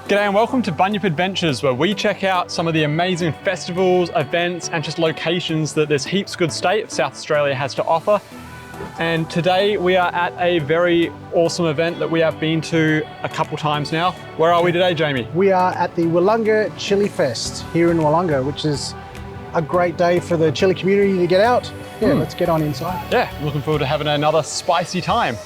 G'day and welcome to Bunyip Adventures, where we check out some of the amazing festivals, events and just locations that this heaps good state of South Australia has to offer. And today we are at a very awesome event that we have been to a couple times now. Where are we today, Jamie? We are at the Willunga CHILLI Fest here in Willunga, which is a great day for the chili community to get out. Yeah, let's get on inside. Yeah, looking forward to having another spicy time.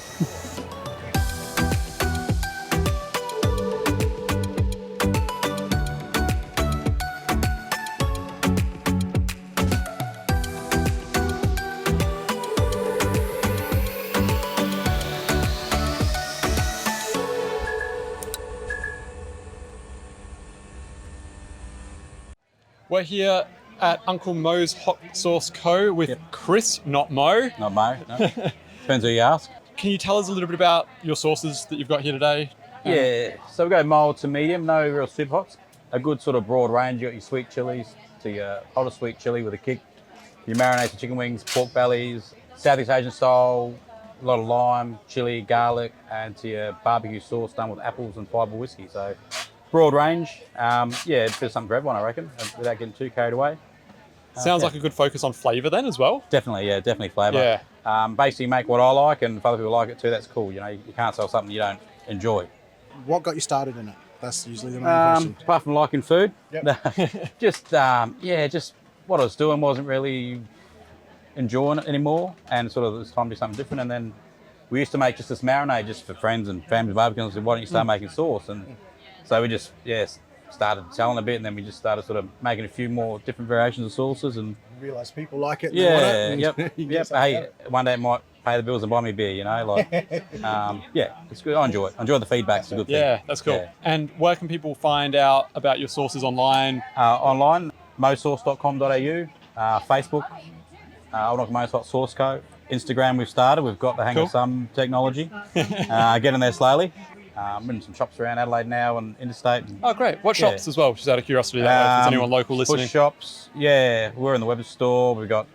We're here at Uncle Mo's Hot Sauce Co. with Chris, not Mo. Not Mo, no. Depends who you ask. Can you tell us a little bit about your sauces that you've got here today? Yeah, so we go mild to medium, no real super hots. A good sort of broad range. You got your sweet chilies to your hotter sweet chili with a kick, your marinated chicken wings, pork bellies, Southeast Asian style, a lot of lime, chili, garlic, and to your barbecue sauce done with apples and fibre whiskey. So broad range. Yeah, it's something for everyone, I reckon, without getting too carried away. Sounds like a good focus on flavour then as well. Definitely, yeah, definitely flavour. Yeah. Basically make what I like, and if other people like it too, that's cool. You know, you can't sell something you don't enjoy. What got you started in it? That's usually the main question. Apart from liking food, Yep. just what I was doing wasn't really enjoying it anymore, and sort of it was time to do something different. And then we used to make just this marinade just for friends and family barbecues. And said, why don't you start making sauce? And so we just started selling a bit, and then we just started sort of making a few more different variations of sauces. And Realise people like it. And yeah, want it. yep. Hey, one day it might pay the bills and buy me a beer, you know, like, yeah, it's good. I enjoy it. I enjoy the feedback. It's a good thing. Yeah, that's cool. Yeah. And where can people find out about your sauces online? Online, mosauce.com.au, Facebook, Old Uncle Mo's Hot Sauce Co. Instagram we've started. We've got the hang of some technology. Getting there slowly. In some shops around Adelaide now and interstate. Oh, great. What shops as well, just out of curiosity, if there's anyone local listening? Bush shops, yeah. We're in the Webbers store. We've got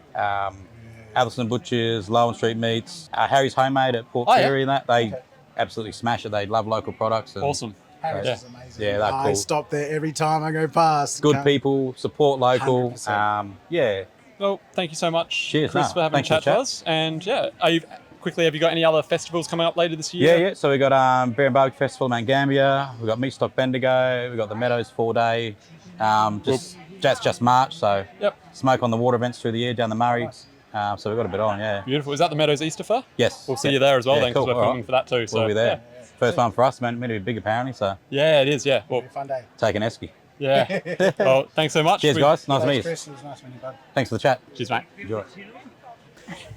Atherton Butchers, Lowen Street Meats, Harry's Homemade at Port Pirie and that. They absolutely smash it. They love local products. And Awesome. Harry's is amazing. Yeah, they're cool. I stop there every time I go past. Good people, support local. 100%. Well, thank you so much, Cheers, Chris, for having a chat to us. And yeah, have you got any other festivals coming up later this year? Yeah. So we got Beer and Barbecue Festival in Mount Gambier. We've got Meat Stock Bendigo. We've got the Meadows 4-day. That's just March, so smoke on the water events through the year down the Murray. So we've got a bit on, yeah. Beautiful. Is that the Meadows Easter Fair? Yes. We'll see you there as well then, because cool. we're filming for that too. So we'll be there. Yeah. First one for us, meant to be big apparently, so. Yeah, it is, yeah. Well, Fun day. Take an esky. Yeah. Well, thanks so much. Cheers, guys. Nice to meet you. Chris, it was nice meeting you, bud. Thanks for the chat. Cheers, mate. Enjoy.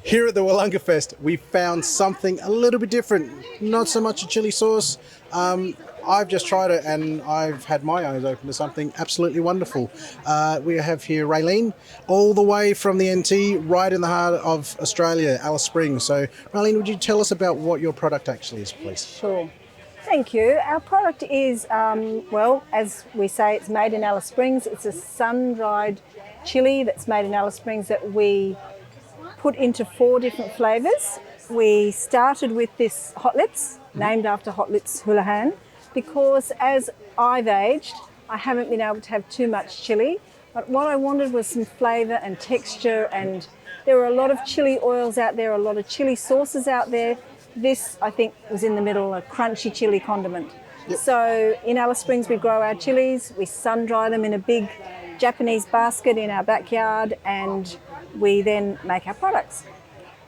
Here at the Willunga Fest, we found something a little bit different. Not so much a chili sauce. I've just tried it and I've had my eyes open to something absolutely wonderful. We have here Raylene, all the way from the NT, right in the heart of Australia, Alice Springs. So, Raylene, would you tell us about what your product actually is, please? Sure. Thank you. Our product is, as we say, it's made in Alice Springs. It's a sun-dried chili that's made in Alice Springs that we put into 4 different flavours. We started with this Hotlets, named after Hotlets Houlihan, because as I've aged, I haven't been able to have too much chili. But what I wanted was some flavour and texture, and there are a lot of chili oils out there, a lot of chili sauces out there. This, I think, was in the middle, a crunchy chili condiment. Yep. So in Alice Springs, we grow our chilies, we sun-dry them in a big Japanese basket in our backyard, and we then make our products.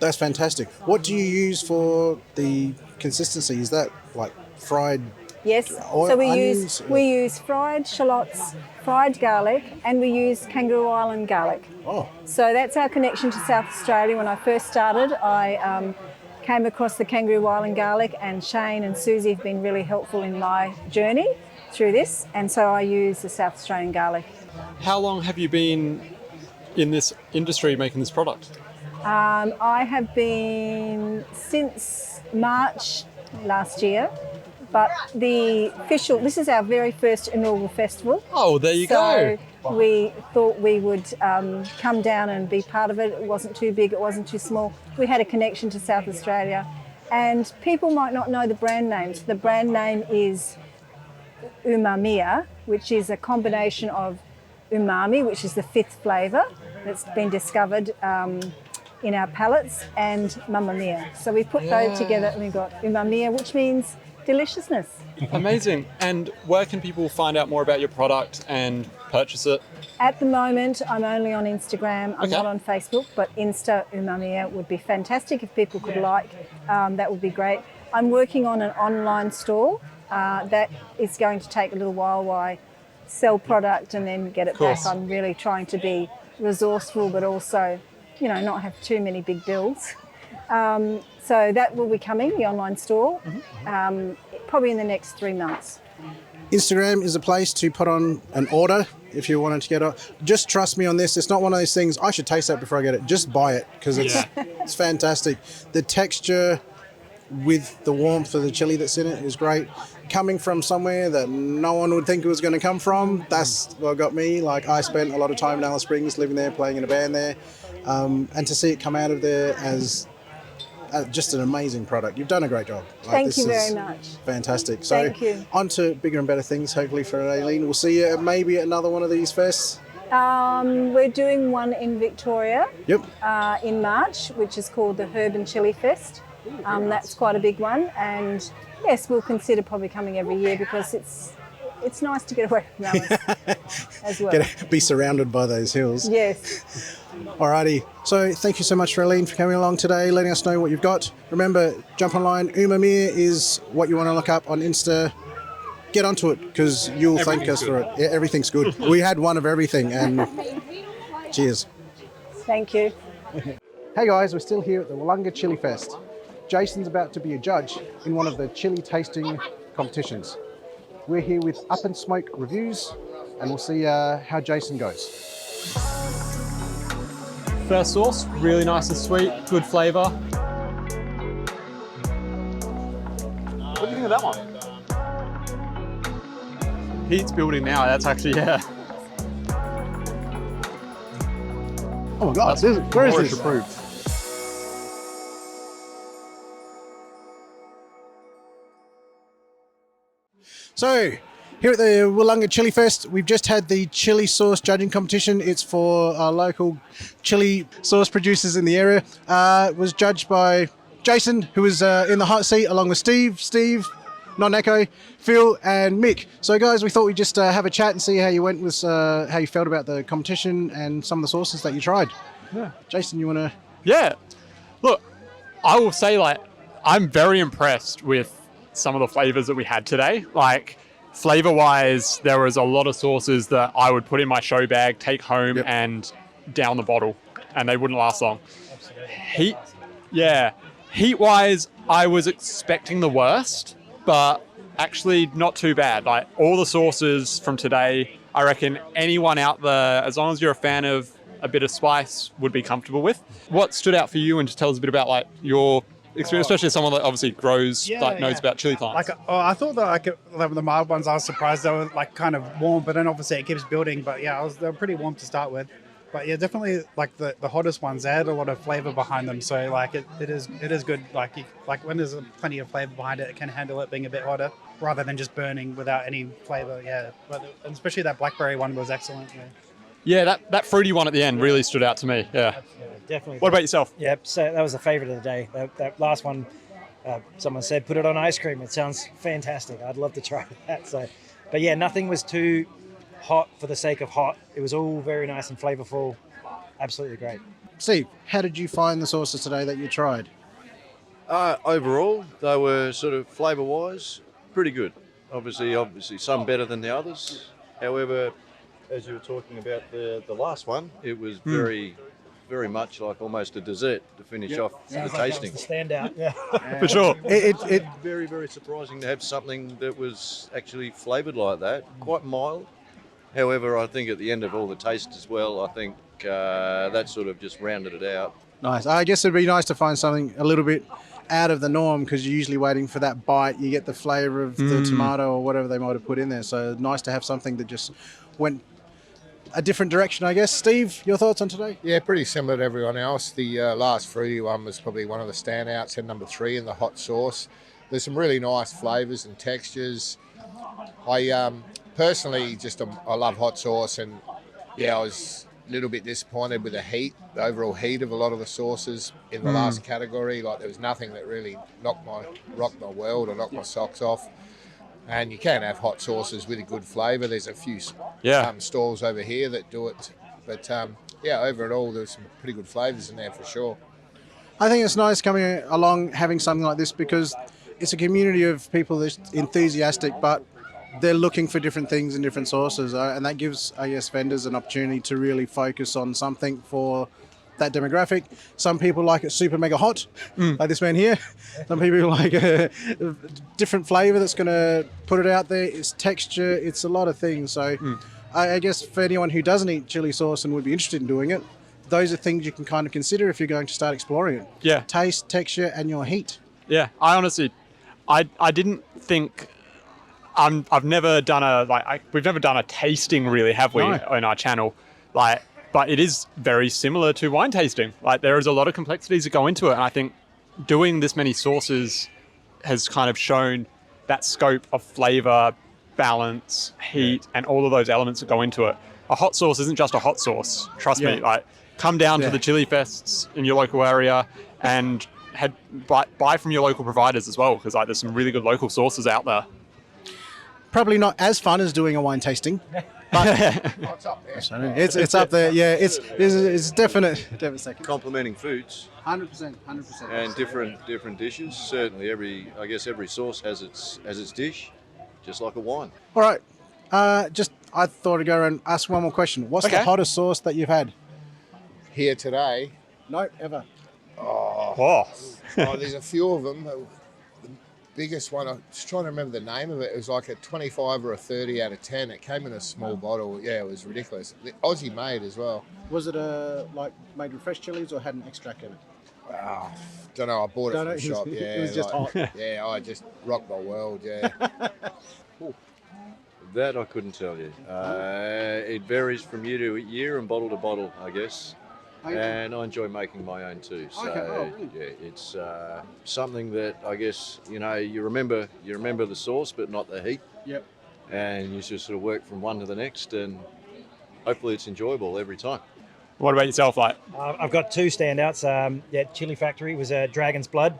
That's fantastic. What do you use for the consistency? Is that like fried? Yes. Oil, so onions? we use fried shallots, fried garlic, and we use Kangaroo Island garlic. Oh. So that's our connection to South Australia. When I first started, I came across the Kangaroo Island garlic, and Shane and Susie have been really helpful in my journey through this, and so I use the South Australian garlic. How long have you been in this industry making this product? I have been since March last year, but this is our very first inaugural festival. Oh, there you go. So we thought we would come down and be part of it. It wasn't too big, it wasn't too small. We had a connection to South Australia, and people might not know the brand names. The brand name is umamia, which is a combination of umami, which is the 5th flavour that's been discovered in our palates, and mamma mia. So we put those together and we've got umamia, which means deliciousness. Amazing. And where can people find out more about your product and purchase it? At the moment, I'm only on Instagram. I'm Okay. not on Facebook, but Insta Umamia would be fantastic if people could like. That would be great. I'm working on an online store. That is going to take a little while I sell product and then get it back. I'm really trying to be resourceful, but also, you know, not have too many big bills. So that will be coming, the online store, probably in the next 3 months. Instagram is a place to put on an order if you wanted to get it. Just trust me on this. It's not one of those things, I should taste that before I get it. Just buy it because it's fantastic. The texture with the warmth of the chili that's in it is great. Coming from somewhere that no one would think it was going to come from, that's what got me. Like, I spent a lot of time in Alice Springs, living there, playing in a band there, and to see it come out of there as just an amazing product. You've done a great job. Thank you very much. Fantastic. So Thank you. on to bigger and better things, hopefully, for Aileen. We'll see you at maybe another one of these fests. We're doing one in Victoria Yep. in March, which is called the Herb and Chili Fest. That's quite a big one, and yes, we'll consider probably coming every year because it's nice to get away from Alice as well. Be surrounded by those hills. Yes. Alrighty. So thank you so much, Aileen, for coming along today, letting us know what you've got. Remember, jump online. Umamia is what you want to look up on Insta. Get onto it because you'll thank us for it. Yeah, everything's good. We had one of everything, and cheers. Thank you. Hey guys, we're still here at the Willunga Chili Fest. Jason's about to be a judge in one of the chili tasting competitions. We're here with Up and Smoke Reviews, and we'll see how Jason goes. First sauce, really nice and sweet, good flavour. What do you think of that one? Heat's building now, that's actually, yeah. Oh my God, where is this? Approved. So, here at the Willunga Chili Fest, we've just had the chili sauce judging competition. It's for our local chili sauce producers in the area. It was judged by Jason, who was in the hot seat, along with Steve, non-echo, Phil, and Mick. So, guys, we thought we'd just have a chat and see how you went with how you felt about the competition and some of the sauces that you tried. Yeah. Jason, you want to? Yeah. Look, I will say, like, I'm very impressed with some of the flavors that we had today. Like, flavor-wise, there was a lot of sauces that I would put in my show bag, take home, and down the bottle, and they wouldn't last long. Heat-wise, I was expecting the worst, but actually not too bad. Like, all the sauces from today, I reckon anyone out there, as long as you're a fan of a bit of spice, would be comfortable with. What stood out for you, and just tell us a bit about like your experience, especially as someone that obviously grows, knows about chili plants. I thought that the mild ones, I was surprised they were like kind of warm, but then obviously it keeps building. But yeah, they were pretty warm to start with. But yeah, definitely like the hottest ones, they had a lot of flavor behind them. So like it is good. Like when there's plenty of flavor behind it, it can handle it being a bit hotter rather than just burning without any flavor. Yeah, but especially that blackberry one was excellent. Yeah, that fruity one at the end really stood out to me. Yeah. Definitely. What about yourself? Yep, so that was the favourite of the day. That last one, someone said, put it on ice cream. It sounds fantastic. I'd love to try that. So, but yeah, nothing was too hot for the sake of hot. It was all very nice and flavourful. Absolutely great. Steve, how did you find the sauces today that you tried? Overall, they were sort of flavour-wise pretty good. Obviously, some better than the others. However, as you were talking about the last one, it was very much like almost a dessert to finish off the tasting. The standout, yeah. For sure. It very, very surprising to have something that was actually flavoured like that, quite mild. However, I think at the end of all the taste as well, I think that sort of just rounded it out. Nice. I guess it'd be nice to find something a little bit out of the norm because you're usually waiting for that bite. You get the flavour of the tomato or whatever they might have put in there. So nice to have something that just went a different direction, I guess. Steve, your thoughts on today? Yeah, pretty similar to everyone else. The last fruity one was probably one of the standouts, and number 3 in the hot sauce. There's some really nice flavours and textures. I personally I love hot sauce, and I was a little bit disappointed with the overall heat of a lot of the sauces in the last category. Like there was nothing that really rocked my world or knocked my socks off. And you can have hot sauces with a good flavour. There's a few stalls over here that do it. But overall, there's some pretty good flavours in there for sure. I think it's nice coming along having something like this because it's a community of people that's enthusiastic, but they're looking for different things in different sauces. And that gives, I guess, vendors an opportunity to really focus on something for that demographic. Some people like it super mega hot, like this man here. Some people like a different flavour that's going to put it out there. It's texture, it's a lot of things. So I guess for anyone who doesn't eat chili sauce and would be interested in doing it, those are things you can kind of consider if you're going to start exploring it. Yeah. Taste, texture, and your heat. Yeah, I honestly, I didn't think. I've never done we've never done a tasting really, have we, on our channel? But it is very similar to wine tasting. Like there is a lot of complexities that go into it. And I think doing this many sauces has kind of shown that scope of flavor, balance, heat, and all of those elements that go into it. A hot sauce isn't just a hot sauce. Trust me. Like come down to the chili fests in your local area and buy from your local providers as well. Because there's some really good local sauces out there. Probably not as fun as doing a wine tasting. But It's up there. it's up there, yeah. It's definite second. Complementing foods 100%. and different dishes. Certainly, every sauce has its dish, just like a wine. All right. I thought I'd go and ask one more question. What's the hottest sauce that you've had? Here today. No, ever. There's a few of them. The biggest one, I'm just trying to remember the name of it. It was like a 25 or a 30 out of 10. It came in a small bottle. Yeah, it was ridiculous. The Aussie made as well. Was it made with fresh chilies or had an extract in it? Don't know. I bought it from the shop. Yeah, it was just hot. Yeah, I just rocked my world. Yeah. That I couldn't tell you. It varies from year to year and bottle to bottle, I guess. And I enjoy making my own too. So really? yeah, it's something that I guess you remember the sauce, but not the heat. Yep. And you just sort of work from one to the next, and hopefully it's enjoyable every time. What about yourself, like? I've got two standouts. Chili Factory was Dragon's Blood.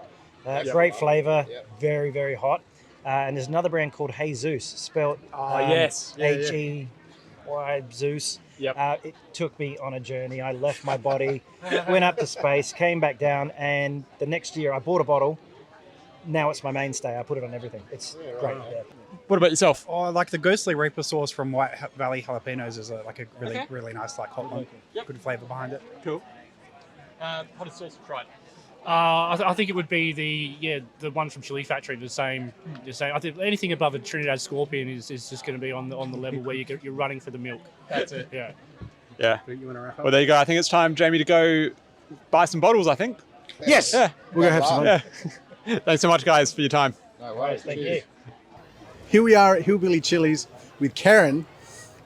Great flavour, very, very hot. And there's another brand called Jesus, spelled H-E-Y Zeus. Yep. It took me on a journey. I left my body, went up to space, came back down, and the next year I bought a bottle. Now it's my mainstay. I put it on everything. It's great. Yeah. What about yourself? Oh, like the Ghostly Reaper sauce from White Valley Jalapenos is a really nice hot one. Yep. Good flavour behind it. Cool. Hottest sauce you've tried? I think it would be the one from Chili Factory. The same. I think anything above a Trinidad Scorpion is just going to be on the level where you're running for the milk. That's it. Yeah. Yeah. You want to wrap up? Well, there you go. I think it's time, Jamie, to go buy some bottles, I think. Yes. Yeah. We're going to have some fun. Yeah. Thanks so much, guys, for your time. No worries. Thank you. Here we are at Hillbilly Chili's with Karen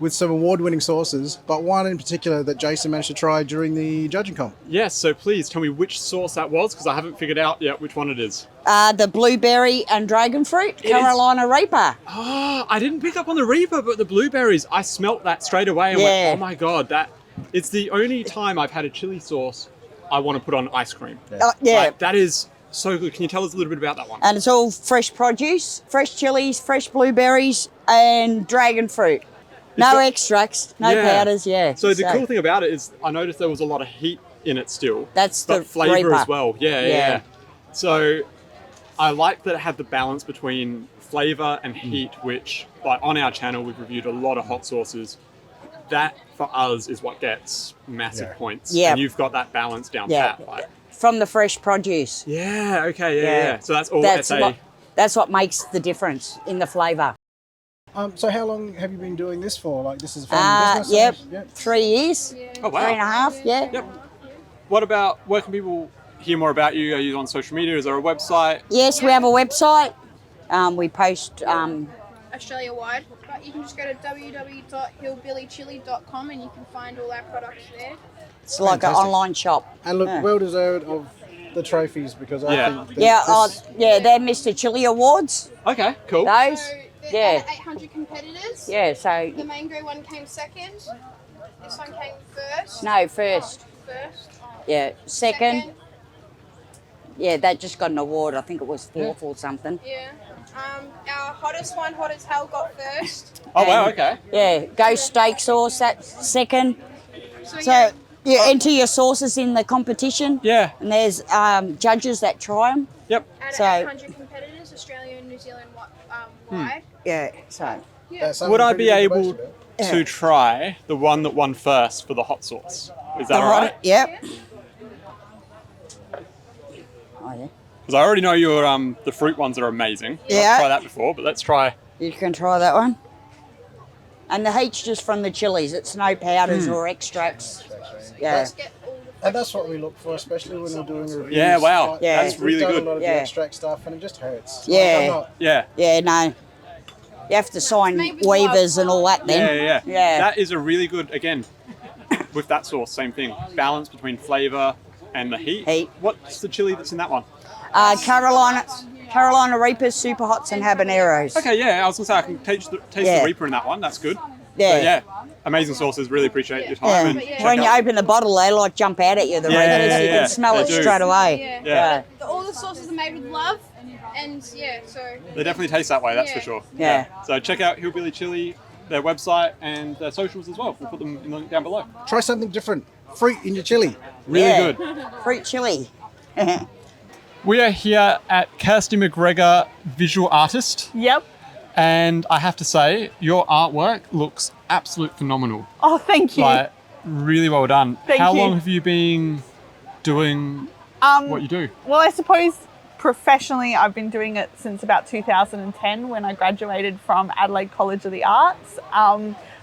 with some award-winning sauces, but one in particular that Jason managed to try during the judging comp. Yes, so please tell me which sauce that was, because I haven't figured out yet which one it is. The blueberry and dragon fruit, Carolina Reaper. Oh, I didn't pick up on the Reaper, but the blueberries, I smelt that straight away and went, oh my God, it's the only time I've had a chili sauce I want to put on ice cream. Like, that is so good. Can you tell us a little bit about that one? And it's all fresh produce, fresh chilies, fresh blueberries, and dragon fruit. No extracts, no powders, So the cool thing about it is I noticed there was a lot of heat in it still. That's but the flavour Reaper. as well. Yeah. So I like that it had the balance between flavour and heat, which on our channel we've reviewed a lot of hot sauces. That for us is what gets massive points. Yeah. And you've got that balance down pat. From the fresh produce. Yeah, okay, yeah. So that's all That's what makes the difference in the flavour. So how long have you been doing this for? Like this is a family business? Yep, 3 years. Oh, wow. 3.5, yeah. Yep. What about, where can people hear more about you? Are you on social media? Is there a website? Yes, we have a website. We post... Australia-wide, but you can just go to www.hillbillychili.com and you can find all our products there. It's like an online shop. And look, well deserved of the trophies because I think... they're Mr. Chili Awards. Okay, cool. Those. So Yeah. Out of 800 competitors. Yeah, so The mango one came second. This one came first. no, first. First. Yeah, second. Yeah, that just got an award. I think it was fourth or something. Yeah. Our hottest one, hot as hell, got first. Oh, wow, okay. Yeah, ghost steak sauce, that's second. So, So you enter your sauces in the competition. Yeah. And there's judges that try them. Yep. out of So- 800 competitors, Australia and New Zealand wide. Yeah, so Would I be able to try the one that won first for the hot sauce? Is that all right? Yep. Oh, yeah. Because I already know your the fruit ones are amazing. Yeah. I've tried that before, but let's try. You can try that one. And the heat's just from the chilies. It's no powders or extracts. Yeah. And that's what we look for, especially when we're doing reviews. Yeah, wow. Yeah. That's We've really done good. a lot of Yeah. the extract stuff, and it just hurts. Yeah. Like, I'm not- Yeah. Yeah, no. You have to sign made with waivers love. and all that Yeah, then. yeah, yeah. Yeah. That is a really good, again, with that sauce, same thing. Balance between flavour and the heat. Heat. What's the chili that's in that one? Carolina Reapers, Super Hots and Habaneros. Okay, yeah, I was going to say I can taste Yeah. the Reaper in that one. That's good. Yeah. But yeah, amazing sauces. Really appreciate your time. Yeah. And check When you out- open the bottle, they like jump out at you, the Yeah, Reapers. yeah, You yeah. can smell They it do. straight away. Yeah. All the sauces are made with love, and yeah, so They definitely taste that way, that's for Yeah. sure. Yeah. So check out Hillbilly Chili, their website and their socials as well. We'll put them in the link down below. Try something different. Fruit in your chili. Really Yeah. good. Fruit chili. We are here at Kirsty McGregor, visual artist, Yep. and I have to say, your artwork looks absolute phenomenal. Oh, thank you. Like, really well done. Thank How you. long have you been doing what you do? Well, I suppose professionally, I've been doing it since about 2010 when I graduated from Adelaide College of the Arts.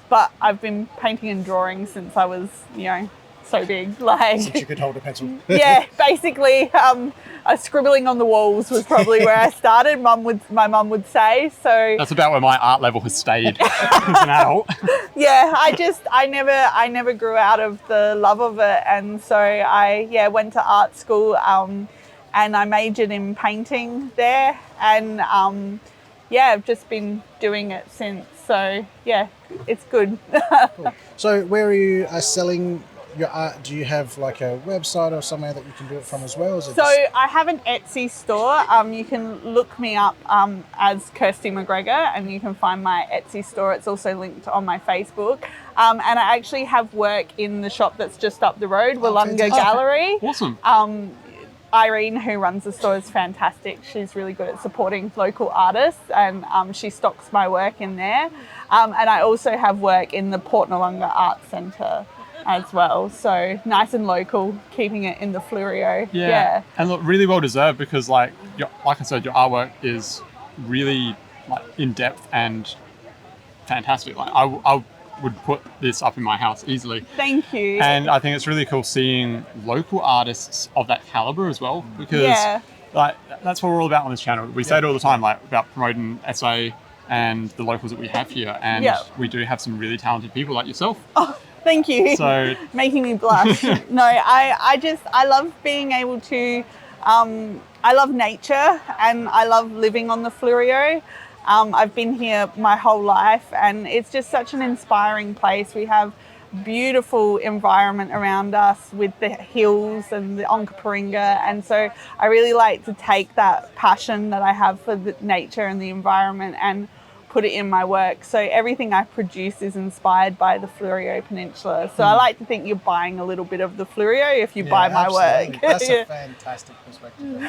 But I've been painting and drawing since I was, so big. Since you could hold a pencil. Yeah, basically, scribbling on the walls was probably where I started. My mum would say. So That's about where my art level has stayed as an adult. yeah, I never grew out of the love of it, and so I went to art school, and I majored in painting there, and I've just been doing it since. So yeah, it's good. So where are you selling your art? Do you have like a website or somewhere that you can do it from as well? Is it So just- I have an Etsy store. You can look me up as Kirsty McGregor, and you can find my Etsy store. It's also linked on my Facebook. And I actually have work in the shop that's just up the road, Willunga fantastic. Gallery. Awesome. Irene, who runs the store, is fantastic. She's really good at supporting local artists, and she stocks my work in there. And I also have work in the Port Noarlunga Arts Centre as well. So nice and local, keeping it in the Fluorio. Yeah. And look, really well deserved because like I said, your artwork is really like in depth and fantastic. Like I would put this up in my house easily. Thank you. And I think it's really cool seeing local artists of that caliber as well, because Yeah. like that's what we're all about on this channel. We say it all the time, like about promoting SA and the locals that we have here, and Yeah. we do have some really talented people like yourself. Thank you. So Making me blush. No, I love being able to, I love nature and I love living on the Fluorio. I've been here my whole life and it's just such an inspiring place. We have beautiful environment around us with the hills and the Onkaparinga, and so I really like to take that passion that I have for the nature and the environment and put it in my work. So everything I produce is inspired by the Fluorio Peninsula. So I like to think you're buying a little bit of the Fluorio if you buy my work. That's Yeah. a fantastic perspective.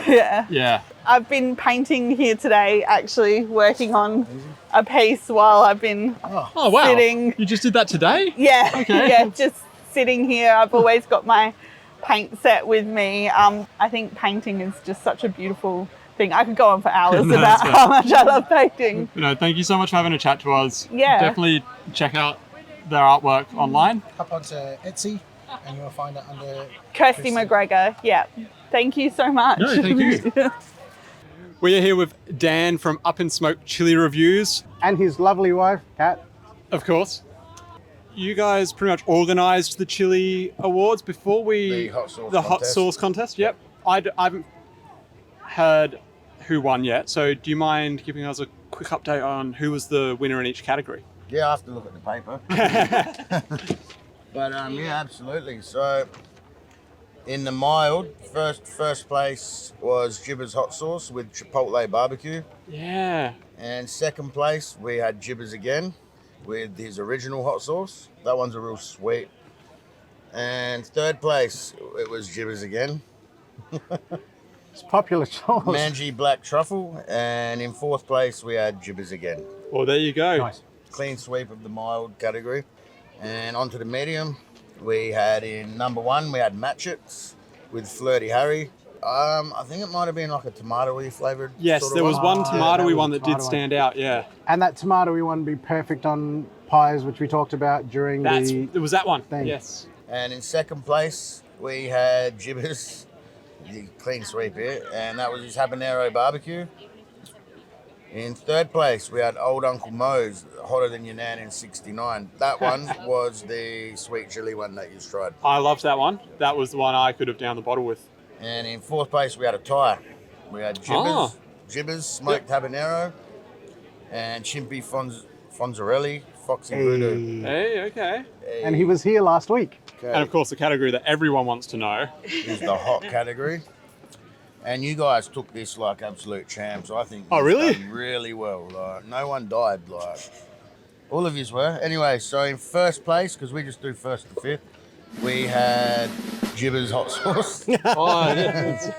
Yeah. I've been painting here today, actually working on a piece while I've been oh wow, sitting. you just did that today? Yeah, Okay. yeah, just sitting here. I've always got my paint set with me. I think painting is just such a beautiful thing. I could go on for hours No, about that's fair. how much I love painting. Thank you so much for having a chat to us. Yeah. Definitely check out their artwork online. Hop onto Etsy and you'll find it under Kirsty McGregor, yeah. Thank you so much. No, thank you. We are here with Dan from Up in Smoke Chili Reviews. and his lovely wife, Kat. Of course. You guys pretty much organised the chili awards before The hot sauce the hot contest. sauce contest. Yep. I haven't heard who won yet, so do you mind giving us a quick update on who was the winner in each category? Yeah, I have to look at the paper. But yeah, absolutely. So in the mild, first place was Jibber's hot sauce with chipotle barbecue. Yeah. And second place we had Jibber's again with his original hot sauce. That one's a real sweet. And third place it was Jibber's again. It's popular sauce. Mangy black truffle. And in fourth place we had Jibber's again. Well, there you go. Nice. Clean sweep of the mild category. And onto the medium, we had in number one, we had Matchets with Flirty Harry. I think it might have been like a tomatoey flavoured. Yes, sort of there was one tomatoey one that did tomatoey stand out, yeah. And that tomatoey one would be perfect on pies, which we talked about during It was that one, thing. yes. And in second place, we had Jibbers, the clean sweep here, and that was his habanero barbecue. In third place, we had Old Uncle Mo's, Hotter Than Your Nan in 69. That one was the sweet chili one that you tried. I loved that one. That was the one I could have down the bottle with. And in fourth place, we had a tie. We had Jibbers smoked habanero, and Chimpy Fonzarelli, Foxy Voodoo. Hey, okay. And he was here last week. Okay. And of course, the category that everyone wants to know is the hot category. And you guys took this like absolute champs. I think Oh, really? Done really well. Like, no one died. Like all of yous were. Anyway, so in first place, because we just do first to fifth, we had Jibber's hot sauce. Oh, yes.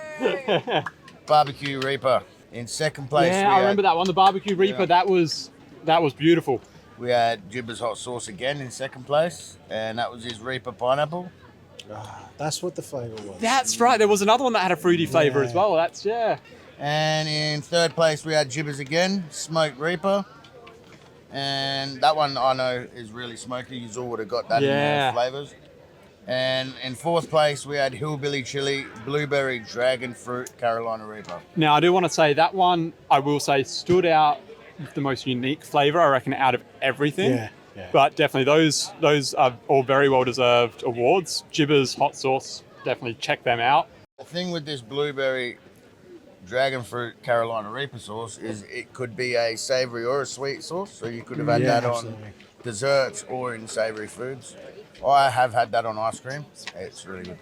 Barbecue Reaper. In second place, Yeah, I remember that one. The barbecue Reaper. Yeah. That was beautiful. We had Jibber's hot sauce again in second place, and that was his Reaper pineapple. That's what the flavour was. That's right. There was another one that had a fruity flavour as well. And in third place, we had Jibbers again, Smoked Reaper. And that one I know is really smoky. You all would have got that in their flavours. And in fourth place, we had Hillbilly Chili, Blueberry Dragon Fruit, Carolina Reaper. Now, I do want to say that one, I will say, stood out with the most unique flavour, I reckon, out of everything. Yeah. But definitely those are all very well-deserved awards. Jibber's hot sauce, definitely check them out. The thing with this Blueberry Dragon Fruit Carolina Reaper sauce is it could be a savoury or a sweet sauce. So you could have had that on desserts or in savoury foods. I have had that on ice cream. It's really good.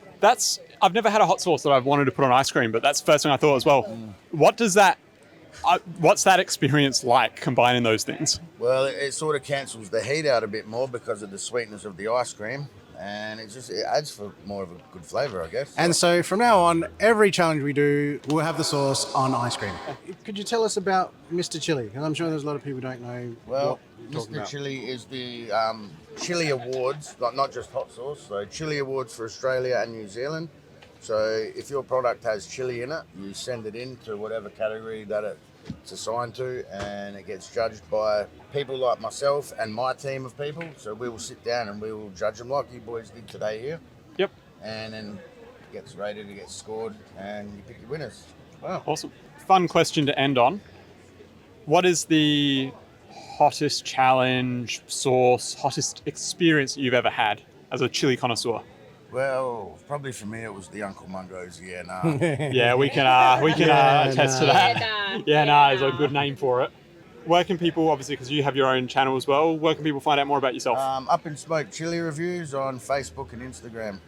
I've never had a hot sauce that I've wanted to put on ice cream, but that's the first thing I thought as well. What's that experience like, combining those things? Well, it sort of cancels the heat out a bit more because of the sweetness of the ice cream, and it adds for more of a good flavour, I guess. And so from now on, every challenge we do, we'll have the sauce on ice cream. Could you tell us about Mr. Chili? Because I'm sure there's a lot of people who don't know Well, what you're talking Mr. about. Chili is the chili awards, not just hot sauce, so chili awards for Australia and New Zealand. So if your product has chili in it, you send it in to whatever category that it's assigned to, and it gets judged by people like myself and my team of people. So we will sit down and we will judge them like you boys did today here. Yep. And then it gets rated, it gets scored, and you pick your winners. Wow. Awesome. Fun question to end on. What is the hottest challenge, sauce, hottest experience that you've ever had as a chili connoisseur? Well, probably for me it was the Uncle Mungo's. Yeah, nah. Yeah, we can attest to that. Yeah, is a good name for it. Where can people, obviously, because you have your own channel as well, where can people find out more about yourself? Up in Smoke Chili Reviews on Facebook and Instagram.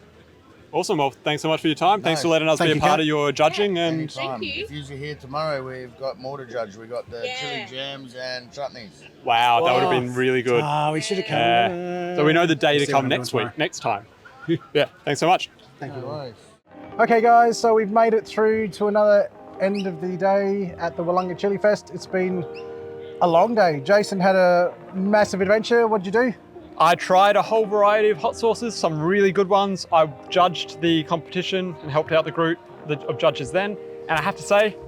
Awesome. Well, thanks so much for your time. Thanks for letting us be a part of your judging. And Anytime. If you're here tomorrow, we've got more to judge. We've got the chili jams and chutneys. Wow, that would have been really good. We should have come. So we know the day to See what come I'm next doing week, next time. Yeah, thanks so much. Thank you. Okay, guys, so we've made it through to another end of the day at the Willunga Chili Fest. It's been a long day. Jason had a massive adventure. What did you do? I tried a whole variety of hot sauces, some really good ones. I judged the competition and helped out the group of judges then. And I have to say,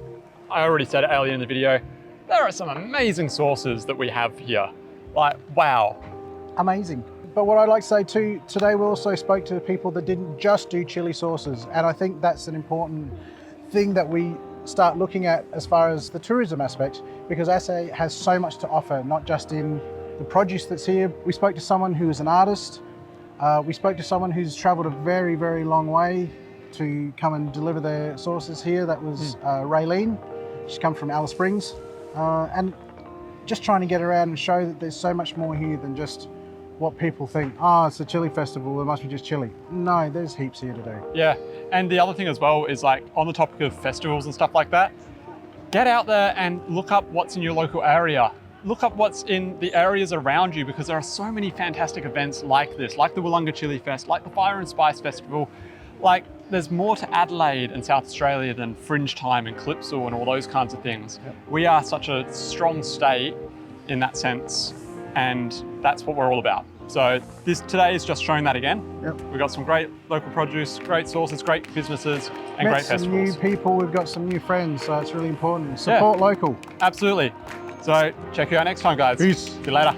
I already said it earlier in the video, there are some amazing sauces that we have here. Like, wow. Amazing. But what I'd like to say too, today we also spoke to the people that didn't just do chili sauces. And I think that's an important thing that we start looking at as far as the tourism aspect, because SA has so much to offer, not just in the produce that's here. We spoke to someone who is an artist. We spoke to someone who's traveled a very, very long way to come and deliver their sauces here. That was Raylene. She's come from Alice Springs. And just trying to get around and show that there's so much more here than just what people think. Oh, it's a chili festival, it must be just chili. No, there's heaps here today. Yeah, and the other thing as well is like on the topic of festivals and stuff like that, get out there and look up what's in your local area. Look up what's in the areas around you, because there are so many fantastic events like this, like the Willunga CHILLI Fest, like the Fire and Spice Festival. Like, there's more to Adelaide and South Australia than Fringe Time and Calypso and all those kinds of things. Yep. We are such a strong state in that sense, and that's what we're all about. So today is just showing that again. Yep. We've got some great local produce, great sources, great businesses, and Met great some festivals. new people, we've got some new friends, so it's really important. Support local. Absolutely. So check you out next time, guys. Peace. See you later.